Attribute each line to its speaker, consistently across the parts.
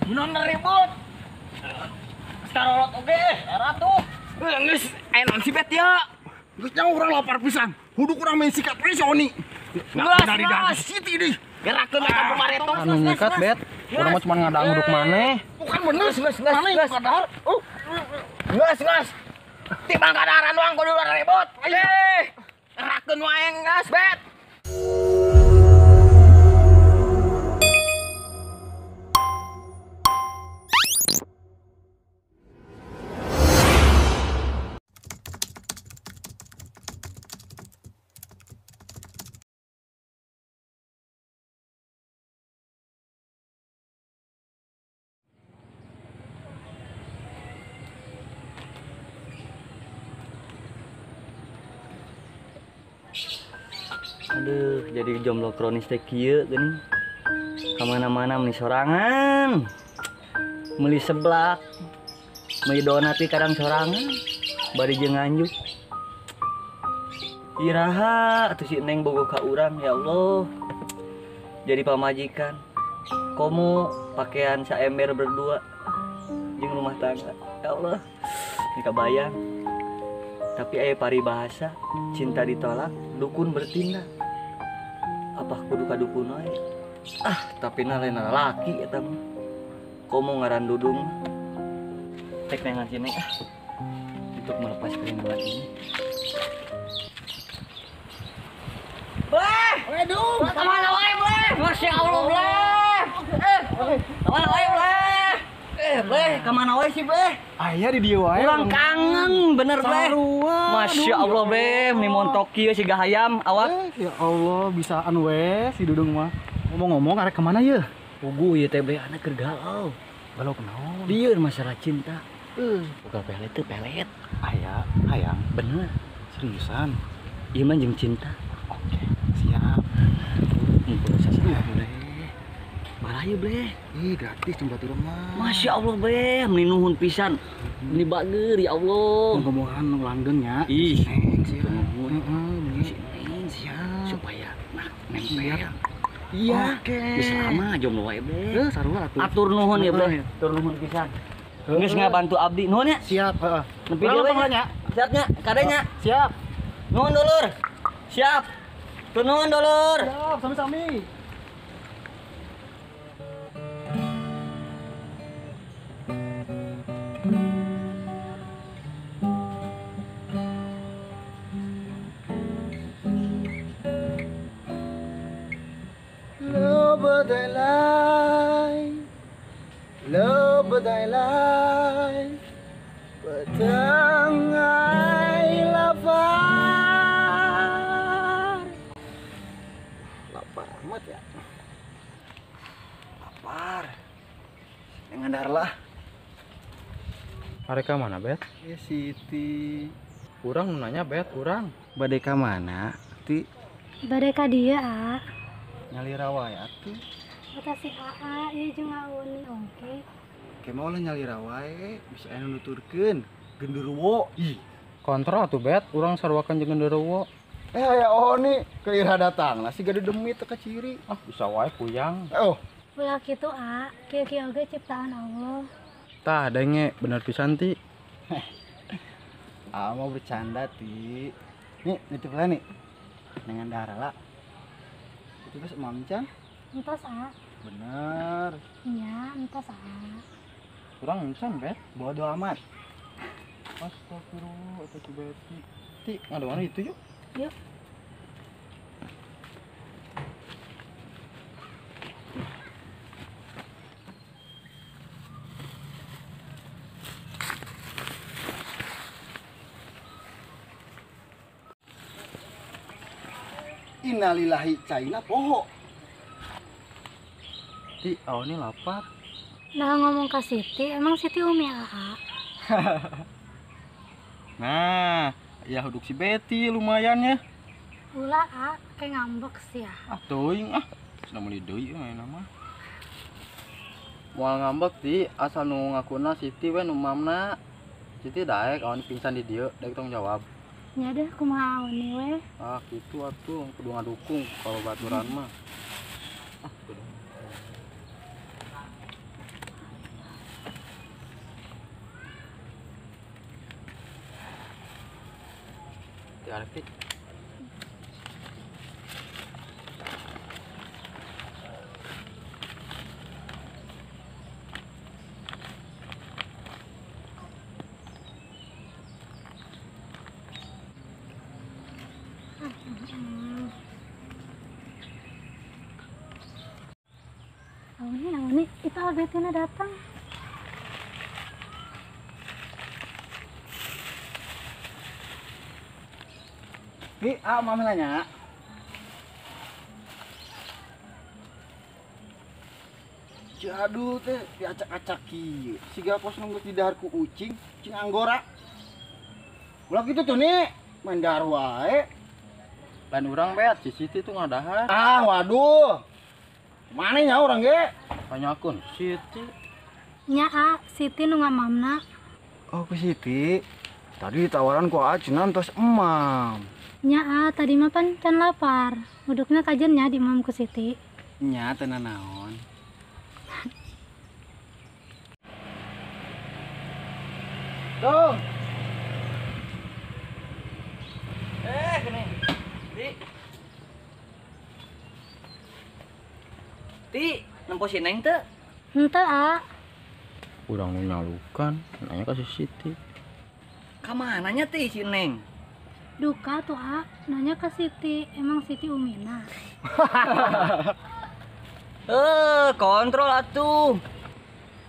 Speaker 1: Benon ribut. Starolot oge, era tuh.
Speaker 2: Geus aya naon si Bet ya?
Speaker 3: Geus nya urang lapar pisan. Kudu kurang main sikap prisoni.
Speaker 1: Geus,
Speaker 3: Siti deui.
Speaker 1: gerakeun ka kampung Mareto.
Speaker 2: Anu nyikat Bet. Urang mah cuma ngadang huduk maneh.
Speaker 3: Bukan bener.
Speaker 1: Geus.
Speaker 3: Kadar.
Speaker 1: Geus. Timbang kadaran doang kudu ribut. Gerakeun wae geus, Bet.
Speaker 4: Aduh, jadi jomblo kronis teh kieu geuning. Kamana-mana meuli sorangan. Meuli seblak. Meuli donat kadang sorangan. Bari jeung nganjuk. Iraha atuh si Neng boga ka urang ya Allah. Jadi pamajikan. Komo pakaian saember berdua jeung rumah tangga. Ya Allah. Ini kabayang. Tapi aya paribahasa, cinta ditolak, dukun bertindak. Apa kudu ka dukun wae? Tapi lain lalaki eta mah. Komo ngaran dudung. Tek nengan sini untuk melepas kerinduan ini.
Speaker 1: Bleh!
Speaker 3: Waduh.
Speaker 1: Kemana wae, Bleh? Masya Allah, Bleh! Kemana wae, Bleh? Bleh, kemana wae sih, Bleh?
Speaker 2: Aya di dieu wae.
Speaker 4: Urang kangen, bener Bleh.
Speaker 2: Sarua.
Speaker 4: Masya Allah, Bleh. Meni montok kieu si gahayam awak.
Speaker 2: Ya Allah, bisa anu we si Dudung mah. Ngomong-ngomong arek kemana ye?
Speaker 4: Pugu ieu teh Bleh anak keur galau.
Speaker 2: Galau kenaon?
Speaker 4: Dieu masalah cinta. Bukan pelet tuh pelet.
Speaker 2: Aya, hayang.
Speaker 4: Bener.
Speaker 2: Seriusan.
Speaker 4: Ieu mah jeung cinta.
Speaker 2: Oke, siap.
Speaker 4: Mumpung sasaran Bleh. Marah ieu Bleh.
Speaker 3: Ih, gratis tempat urang mah.
Speaker 4: Masya Allah Bleh, meni nuhun pisan. Meni bageur ya Allah.
Speaker 2: Ngomong-ngomongan nu langgeng nya.
Speaker 4: Ih,
Speaker 3: Neng sih.
Speaker 4: nuhun.
Speaker 3: Heeh,
Speaker 4: Si Neng
Speaker 3: siap.
Speaker 4: supaya nempel.
Speaker 3: Iya.
Speaker 2: Oke.
Speaker 4: Geus lama jomblo wae Bleh.
Speaker 2: Sarua atuh.
Speaker 4: Atur nuhun ya Bleh. Atur nuhun pisan. Geus ngabantu abdi nuhun ya.
Speaker 2: Siap, heeh.
Speaker 4: Nepi
Speaker 2: Urang
Speaker 4: deui
Speaker 2: mah
Speaker 4: nya. Siapnya, kadenya.
Speaker 2: Siap.
Speaker 4: Nuhun dulur. Siap. Tur nuhun dulur.
Speaker 2: Siap, sami-sami.
Speaker 3: Lo badai petangai lapar. Lapar amat ya. Lapar. Dengan darlah.
Speaker 2: Arek ka mana, Bet?
Speaker 3: Ya Siti.
Speaker 2: Urang nu nanya, Bet, urang.
Speaker 3: Bade ka mana? Ti
Speaker 5: Bade ka dieu, A.
Speaker 3: nyali rawa ya tuh.
Speaker 5: Kata si AA, ieu jeung Auni oge.
Speaker 3: Kayak mau lah nyali rawa bisa anu nuturkeun genderuwo. Ih.
Speaker 2: Kontrol tuh, Bet. Urang sarwakan jeung genderuwo.
Speaker 3: Aya Oni ke ira datang lah si gade demit teh ka ciri.
Speaker 2: Bisa wae puyang.
Speaker 3: Oh,
Speaker 5: Ulah kitu, A. Kieu-kieu oge ciptaan Allah.
Speaker 2: Tah, denge bener pisan ti.
Speaker 3: mau bercanda ti. Nih, nitip lah nih. Dengan darah lah. Itu pas mamcan.
Speaker 5: Entos, A.
Speaker 3: Bener.
Speaker 5: Iya, entos, A.
Speaker 2: Urang encan, Bet.
Speaker 3: Bodo amat.
Speaker 2: Astagfirullah, eta si Beti. Ti, ngadu-ngadu itu yuk.
Speaker 5: Yuk.
Speaker 3: Innalillahi China poho.
Speaker 2: Ti, ini lapar.
Speaker 5: Nah ngomong ke Siti, emang Siti umi AA?
Speaker 2: Nah, ya huduk si Beti lumayan ya.
Speaker 5: Ulah, A. Kayak ngambek sih ya.
Speaker 2: Teuing sudah meuli deui main nama. Moal ngambek ti asal nu ngakuna Siti we nu mamna. Siti daek awan pingsan di dieu, daek tong jawab.
Speaker 5: Ya deh, kumaha Auni we.
Speaker 2: Gitu atuh kudu ngadukung kalau baturan mah. Ti arek ti.
Speaker 5: Awani, itu Albertina datang.
Speaker 3: Nih, mama nanya. Jadul teh diacak-acak kieu. Siga pos nunggu di daharku ucing, cing anggora. Ulah gitu tuh nih, main dahar wae.
Speaker 2: Lain urang bet, si Siti tuh ngadahar.
Speaker 3: Waduh. Mana nya orang ge?
Speaker 2: Tanyakeun Siti.
Speaker 5: Nya Siti nu ngamamna.
Speaker 3: Oh, ku Siti. Tadi tawaran ku cenah tos emam.
Speaker 5: Nya tadi mah pan can lapar. Udukna kajennya di mam ku Siti.
Speaker 3: Nya teu naon.
Speaker 4: Dong. Gini. Ti, nempo si Neng teh.
Speaker 5: Henteu
Speaker 2: Urang nu nyalukan, nanya ka si Siti.
Speaker 4: Ka mananya ti si Neng?
Speaker 5: duka tuh nanya ke Siti, emang Siti umina.
Speaker 4: Kontrol atuh.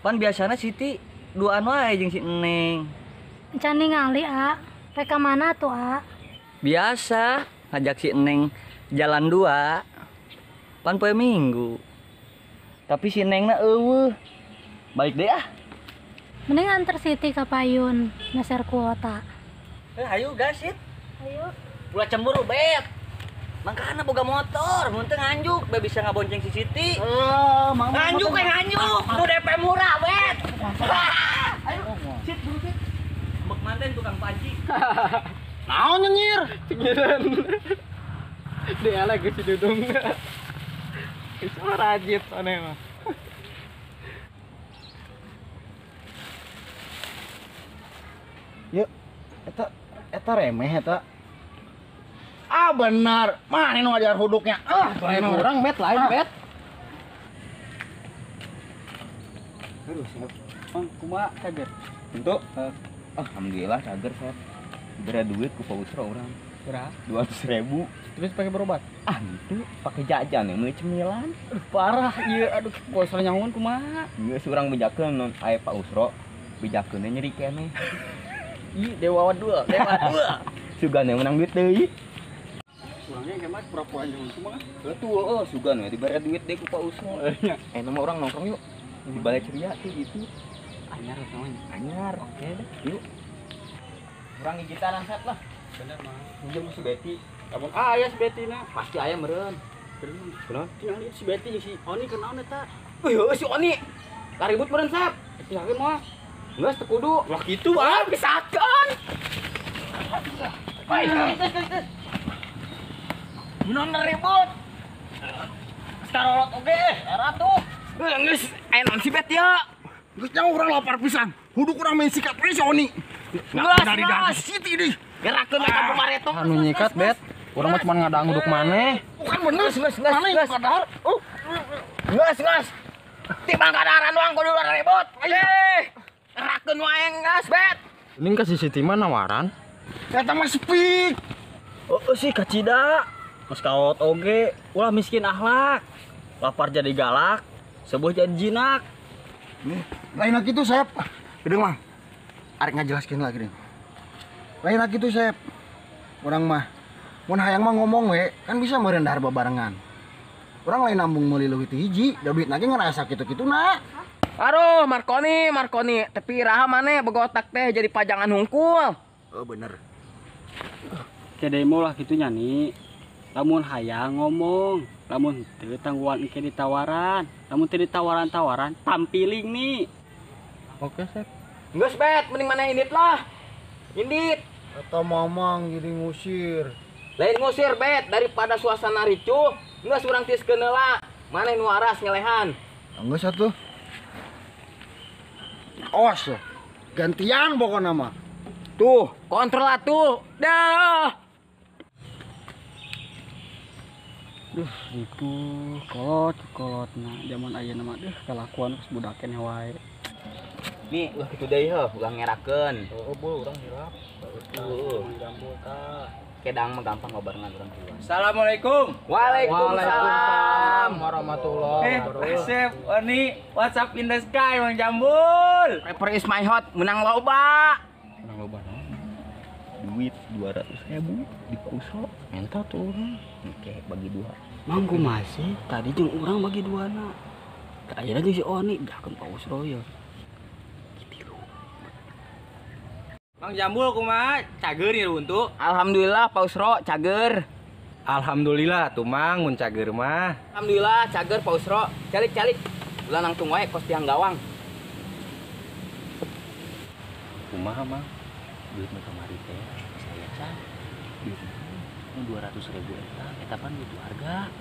Speaker 4: Pan biasanya Siti duaan wae jeung si Neng.
Speaker 5: Can ningali reka mana tuh
Speaker 4: Biasa ngajak si Neng jalan 2. Pan poe Minggu. Tapi si Nengna eueuh. Baik deh
Speaker 5: Mending antar Siti ke payun naser kuota.
Speaker 4: Ayo gasit.
Speaker 5: Ayo.
Speaker 4: Ulah cemburu bet. Mangkana boga motor, mun teu nganjuk be bisa ngabonceng si Siti. Nganjuk kayak nganjuk, nu DP murah bet. Ayo, sit dulu sit. Mbek manten tukang panci.
Speaker 3: Naon nyengir?
Speaker 2: Cengiran. Dia lagi si Dudung. Itu rajit aneh mah.
Speaker 3: Yuk, eta remeh eta. Benar. Mana nu ngajar huduknya?
Speaker 2: Lain orang bet, lain bet.
Speaker 3: Aduh, siap.
Speaker 2: Kumaha kaget.
Speaker 6: Untuk alhamdulillah cager saya beri duit ku Pak Usra orang
Speaker 2: Berapa?
Speaker 6: 200.000.
Speaker 2: Terus pakai berobat.
Speaker 6: Itu pakai jajan yang cemilan.
Speaker 2: Parah iya, aduh bos nyamun kumaha.
Speaker 6: Geus urang bejakeun non aya Pak Usra bejakeunna nyeri keneh.
Speaker 2: Ih, dewa 2.
Speaker 6: Sugana menang duit deui.
Speaker 2: Urangnya geus pura-pura nyamun kumaha.
Speaker 6: Betul, sugana dibere duit deui ku Pak Usra. Nama orang nongkrong yuk. Di balai ceria tuh gitu.
Speaker 2: Anyar namanya.
Speaker 6: Anyar. Oke deh, yuk. Urang gigitaran set lah.
Speaker 2: Bener mah.
Speaker 6: Minjem si Betty.
Speaker 2: Abang aya si Betina.
Speaker 6: Pasti aya meureun.
Speaker 2: Kenapa? Tinggal si Betty jeung si Oni kenaon eta?
Speaker 6: Si Oni. Laribut meureun sap.
Speaker 2: Yakin mah.
Speaker 6: Geus teu kudu.
Speaker 2: Lah kitu ah, pisakeun.
Speaker 6: Mun ribut. Starolot oge, era tuh.
Speaker 3: Geus, aya naon si Bet ya? Geus nya urang lapar pisan. Huduk urang main sikat we si Oni. Dari dagu Siti deui.
Speaker 6: Gerakeun ka Pumareto.
Speaker 2: Anu nyikat bet. Urang mah cuma ngadang huduk maneh.
Speaker 3: Bukan bener, mana yang kadar?
Speaker 6: Geus. Timbang kadaran doang kudu ribut. Gerakeun wae geus, Bet.
Speaker 2: Ini kasih Siti mah nawaran.
Speaker 3: Eta mah speak.
Speaker 4: Si kacida. Mas kaot oge, ulah miskin akhlak. Lapar jadi galak, sebuah jadi jinak.
Speaker 3: Nih, lain lagi tuh Sep. Gedeng mah. Arek ngajelaskeun lagi deh. Lain lagi tuh Sep. Urang mah mun hayang mah ngomong we, kan bisa meureun dahar babarengan. Urang lain nambung meuli leuwih ti hiji, da duit lagi ngerasa kitu-kituna.
Speaker 6: Aduh, Marconi, tapi iraha maneh begotak teh jadi pajangan hungkul.
Speaker 3: Oh bener.
Speaker 7: Kedemo lah gitu nyani. Lamun hayang ngomong, lamun teu tangguhan engke ditawaran, lamun teu ditawaran tampiling nih.
Speaker 2: Oke, Sep.
Speaker 6: Geus, Bet, mending mana indit lah. Indit.
Speaker 3: Eta mamang jadi ngusir.
Speaker 6: Lain ngusir, Bet, daripada suasana ricuh. Geus urang tieskeun heula. Maneh nu waras ngelehan.
Speaker 3: Geus atuh. Awas gantian pokoknya mah.
Speaker 6: Tuh, kontrol atuh. Dah.
Speaker 7: Gitu kolot nah zaman ayeuna mah kelakuan geus budaken wae.
Speaker 6: Nih ulah kitu deui heuh ulah ngerakeun.
Speaker 2: Oh, bu, urang hilap. Jambul tah.
Speaker 6: Kedang mah gampang ngobarengan urang tua.
Speaker 7: Assalamualaikum.
Speaker 6: Waalaikumsalam warahmatullahi
Speaker 7: Sep, ini WhatsApp in the sky Mang Jambul.
Speaker 6: Paper is my hot menang loba.
Speaker 2: Menang loba naon? Duit 200.000 di Pauso. Minta tuh urang.
Speaker 6: Oke, bagi dua.
Speaker 7: Mangku masih tadi jeung urang bagi duana. Ayeuna jeung si Oni dakeun paus royo.
Speaker 4: Mang Jambul kumaha cager ieu untuk?
Speaker 6: Alhamdulillah Pak Usro cager.
Speaker 4: Alhamdulillah tuh Mang mun cager mah.
Speaker 6: Alhamdulillah cager Pak Usro. Calik. Ulah nangtung wae kos tiang gawang.
Speaker 2: Kumaha mah? Duit nu kamari teh saya can. Duit nu 200.000 eta pan butuh harga.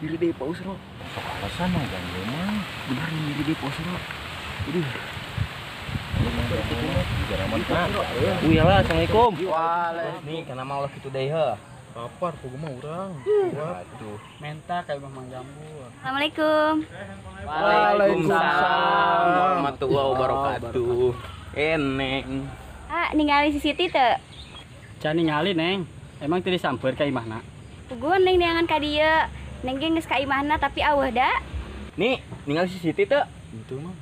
Speaker 6: Diri deui Pak Usro.
Speaker 2: Sok alasan mah Jambul mah.
Speaker 6: Bener nih diri deui Pak Usro.
Speaker 4: Uyalah, assalamualaikum.
Speaker 6: Nih kana mah ulah kitu deui heuh.
Speaker 2: Kapar kudu mah urang.
Speaker 6: Waduh.
Speaker 7: Menta kayak Mang Jambul.
Speaker 5: Assalamualaikum.
Speaker 6: Waalaikumsalam warahmatullahi wabarakatuh. Eneng.
Speaker 5: Ningali si Siti teu?
Speaker 7: Can ningali Neng. Emang teu disampeur ka imahna?
Speaker 5: Puguh Neng neangan ka dieu. Neng ge geus ka imahna tapi aweuh da.
Speaker 6: Nih, ningali si Siti teu?
Speaker 2: Itu mah.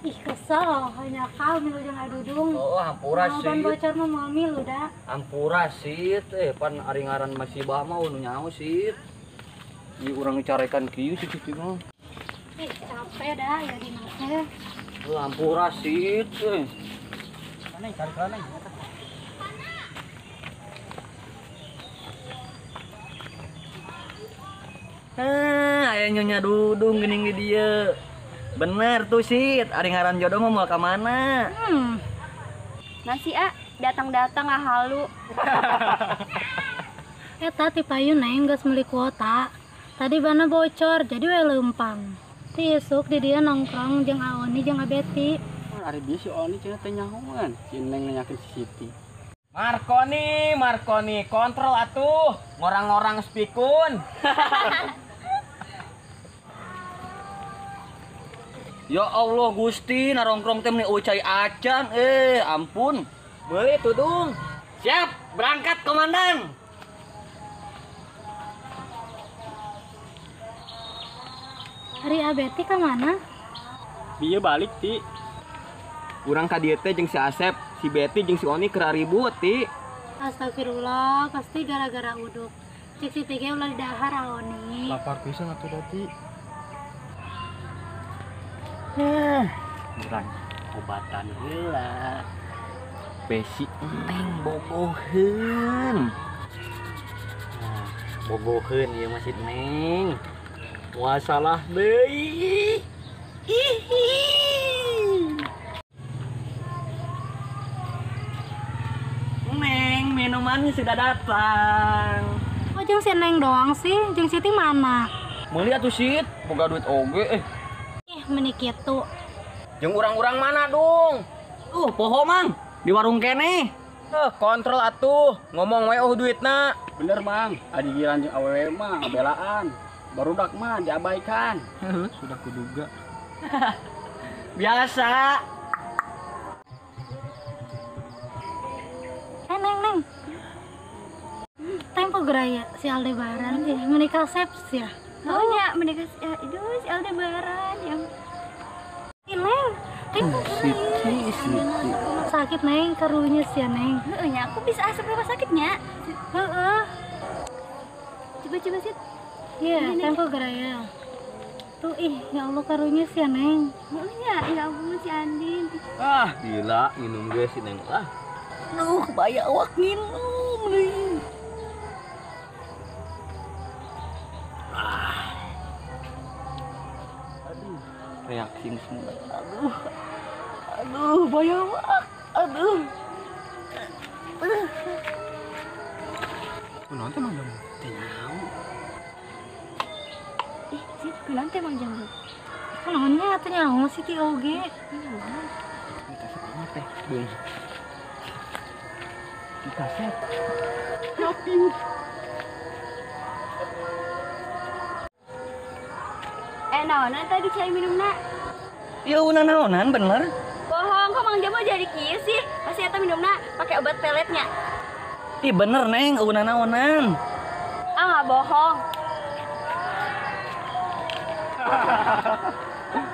Speaker 5: Ih kesel, hanya kau milu jeung adudung.
Speaker 1: Oh, hampura
Speaker 5: Ban
Speaker 1: sih.
Speaker 5: bocor mah mami lu da.
Speaker 1: Ampura sit, pan ari ngaran masih bah mah nu nyaho sit. Ieu urang dicarekan kieu si Cici mah.
Speaker 5: Ih capek dah ya di teh.
Speaker 1: Ampura sit.
Speaker 7: Neng cari Neng.
Speaker 1: Aya nyonya dudung geuning di dieu. Bener tuh sit, ari ngaran jodoh mah moal ka mana?
Speaker 5: Nasi datang-datang halu. Eta ti payu Neng geus meuli kuota. Tadi bana bocor jadi we leumpang. Ti isuk di dieu nongkrong jeung Aoni jeung Abeti.
Speaker 7: Ari bieu si Oni cenah teh nyahoan. Si Neng nanyakeun si Siti.
Speaker 6: Marconi, kontrol atuh. Ngorang-ngorang spikun.
Speaker 1: Ya Allah Gusti, narongkrong teh meuni ucai acan, ampun.
Speaker 6: Meuli tudung.
Speaker 1: Siap, berangkat komandan.
Speaker 5: Hari Abeti ka mana?
Speaker 7: Bieu balik ti.
Speaker 6: Urang ka dieu teh jeung si Asep, si Betty jeung si Oni keur ribut ti.
Speaker 5: Astagfirullah, pasti gara-gara uduk. Cek si Tiga ulah didahar Aoni.
Speaker 2: Lapar pisan atuh dati.
Speaker 7: Bukan obatan heula.
Speaker 1: Besi enteng bogoheun. Nah, bogoheun ieu mah si Neng. Moal salah deui. Neng, minuman sudah datang.
Speaker 5: Oh jeung si Neng doang sih, jeung Siti mana?
Speaker 1: Meuli atuh sit, boga duit oge
Speaker 5: Ih meuni kitu.
Speaker 6: Jeung urang-urang mana dong?
Speaker 1: Poho mang di warung kene.
Speaker 6: Kontrol atuh. Ngomong wae duitna.
Speaker 7: Bener Mang, adigiran jeung awewe mah ngabelaan. Barudak mah diabaikan.
Speaker 2: Sudah kuduga.
Speaker 1: Biasa.
Speaker 5: Neng. Tempo geraya si Aldebaran menikah seps ya. Oh nya menikah itu si Aldebaran yang Neng. Tempo geraya. Sakit Neng karunya sih Neng. Heeh nya aku bisa asup rumah sakitnya. Heeh. Coba sih. Iya, tempo geraya. Tuh ya Allah karunya sih Neng. Heeh ya ampun si Andin.
Speaker 1: Gila minum gue si Neng lah. Baya awak minum nih. Reaksi semua. Aduh, baya awak. Aduh.
Speaker 2: Kunaon teh Mang Jambul?
Speaker 5: Sih, kunaon teh Mang Jambul? Kunaonnya teh nyaho si ti oge.
Speaker 3: kasep.
Speaker 5: Naonan tadi cai minumna?
Speaker 1: Ya naonan bener.
Speaker 5: Bohong, kok Mang Jamal jadi kieu sih? Pasti eta minumna pakai obat peletnya.
Speaker 1: Ih bener neng, naonan.
Speaker 5: Ah nggak bohong.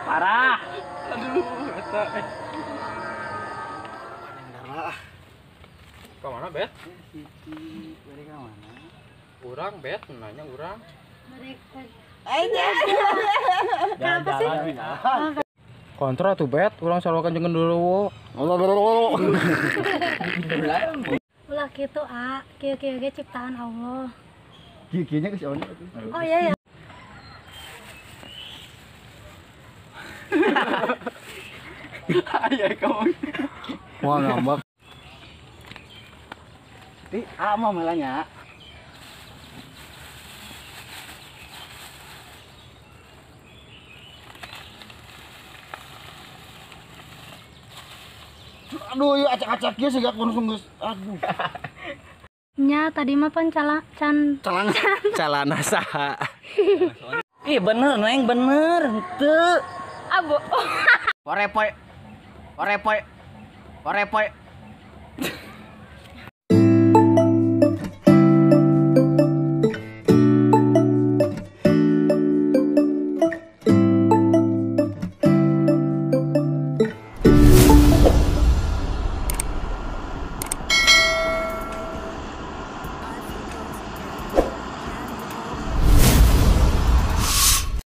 Speaker 7: Parah.
Speaker 6: Ke mana, Bet? Urang, Bet, nanya urang.
Speaker 5: Kenapa sih?
Speaker 6: Kontra tuh, Bet. Urang selalu kencengan dulu.
Speaker 5: Ulah gitu, kieu-kieu ge ciptaan Allah.
Speaker 3: Kieu-kieunya geus on.
Speaker 5: Oh iya ya.
Speaker 7: Ayo kamu.
Speaker 3: Wah ngambek.
Speaker 7: Ti, mau melanya.
Speaker 3: Aduh, yuk acak-acak ieu siga konsum geus. Aduh.
Speaker 5: Nya tadi mah pan can
Speaker 6: Calana saha?
Speaker 1: Ih bener neng, bener. Teu.
Speaker 5: abo.
Speaker 6: Orepoy.